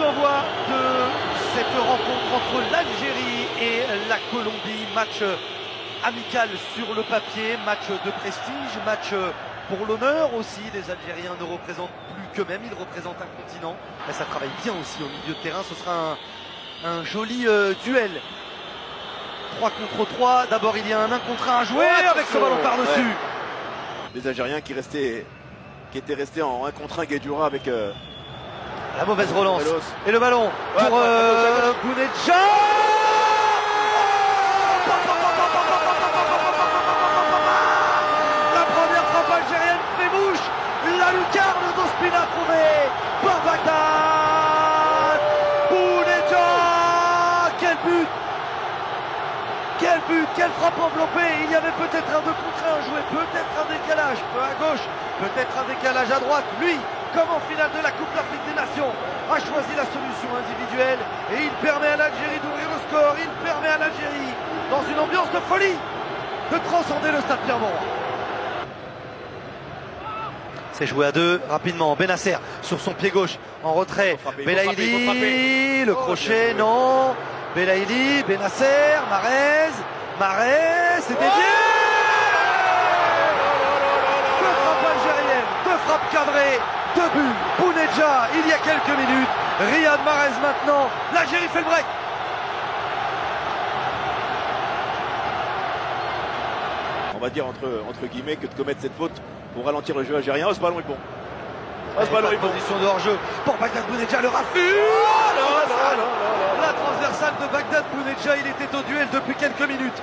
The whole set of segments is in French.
d'envoi de cette rencontre entre l'Algérie et la Colombie. Match amical sur le papier, match de prestige, match pour l'honneur aussi. Les Algériens ne représentent plus qu'eux-mêmes, ils représentent un continent. Mais ça travaille bien aussi au milieu de terrain, ce sera un joli duel. 3 contre 3, d'abord il y a un 1 contre 1 à jouer avec ce ballon par-dessus. Ouais. Les Algériens qui étaient restés en 1 contre 1 Guedjura avec la mauvaise relance. Et le ballon pour Bounedjah. La première frappe algérienne fait bouche. La lucarne d'Ospina trouvée par Bagdad. Bounedjah. Quel but! Quel but, quelle frappe enveloppée. Il y avait peut-être un 2 contre 1 joué, peut-être un décalage à gauche, peut-être un décalage à droite. Lui, comme en finale de la Coupe d'Afrique des Nations, a choisi la solution individuelle et il permet à l'Algérie d'ouvrir le score. Il permet à l'Algérie, dans une ambiance de folie, de transcender le stade Pierre-Mauroy. C'est joué à 2 rapidement. Benasser sur son pied gauche en retrait. Belaïli, le crochet, non. Belaïli, Benasser, Mahrez, c'est dévié. Deux frappes algériennes, 2 frappes cadrées, 2 buts. Bounedjah il y a quelques minutes. Riyad Mahrez maintenant. L'Algérie fait le break. On va dire entre guillemets que de commettre cette faute pour ralentir le jeu algérien. Oh, ce ballon est bon. Oh, ce ballon est bon. Position de hors-jeu pour Bagdad Bounedjah, le raffut. La transversale de Bagdad Bounedjah, il était au duel depuis quelques minutes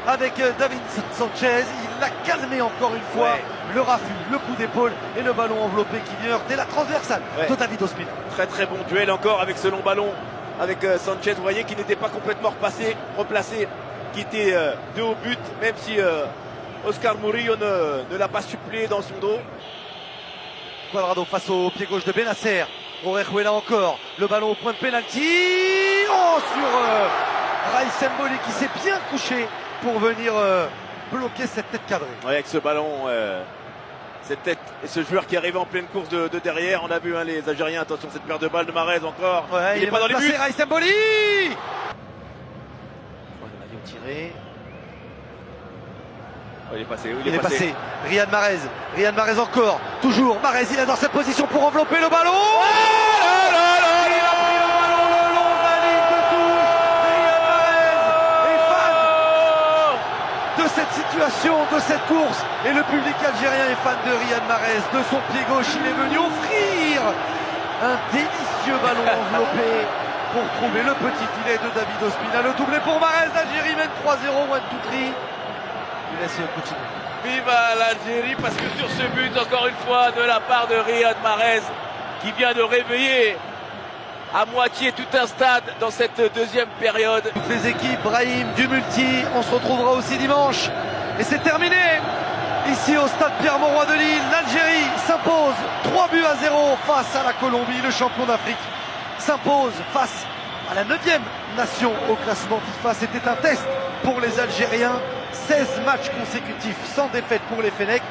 avec David Sanchez. Il l'a calmé encore une fois. Ouais. Le raffut, le coup d'épaule et le ballon enveloppé qui vient heurter la transversale de David Ospina. Très très bon duel encore avec ce long ballon avec Sanchez. Vous voyez qu'il n'était pas complètement replacé, qui était de haut but, même si Oscar Murillo ne l'a pas supplé dans son dos. Cuadrado face au pied gauche de Benasser. Orejuela encore. Le ballon au point de pénalty. Oh, sur Raïs Mboli qui s'est bien couché pour venir bloquer cette tête cadrée. Ouais, avec ce ballon, cette tête et ce joueur qui arrivait en pleine course de derrière. On a vu les Algériens. Attention, cette paire de balles de Mahrez encore. Ouais, il est pas dans les buts. Raïs Mboli. Tiré. Oh, il est passé. Riyad Mahrez encore. Toujours. Mahrez, il est dans cette position pour envelopper le ballon. Il a pris le ballon le long de la ligne de touche. Riyad Mahrez est fan de cette situation, de cette course. Et le public algérien est fan de Riyad Mahrez. De son pied gauche, il est venu offrir un délicieux ballon enveloppé pour trouver le petit filet de David Ospina. Le doublé pour Mahrez. L'Algérie mène 3-0. One, two, three. Il laisse continuer. Viva l'Algérie, parce que sur ce but, encore une fois, de la part de Riyad Mahrez, qui vient de réveiller à moitié tout un stade dans cette deuxième période. Toutes les équipes, Brahim, du multi, on se retrouvera aussi dimanche. Et c'est terminé. Ici au stade Pierre-Mauroy de Lille, l'Algérie s'impose 3-0 face à la Colombie. Le champion d'Afrique s'impose face à la 9e nation au classement FIFA. C'était un test pour les Algériens. 16 matchs consécutifs sans défaite pour les Fennecs.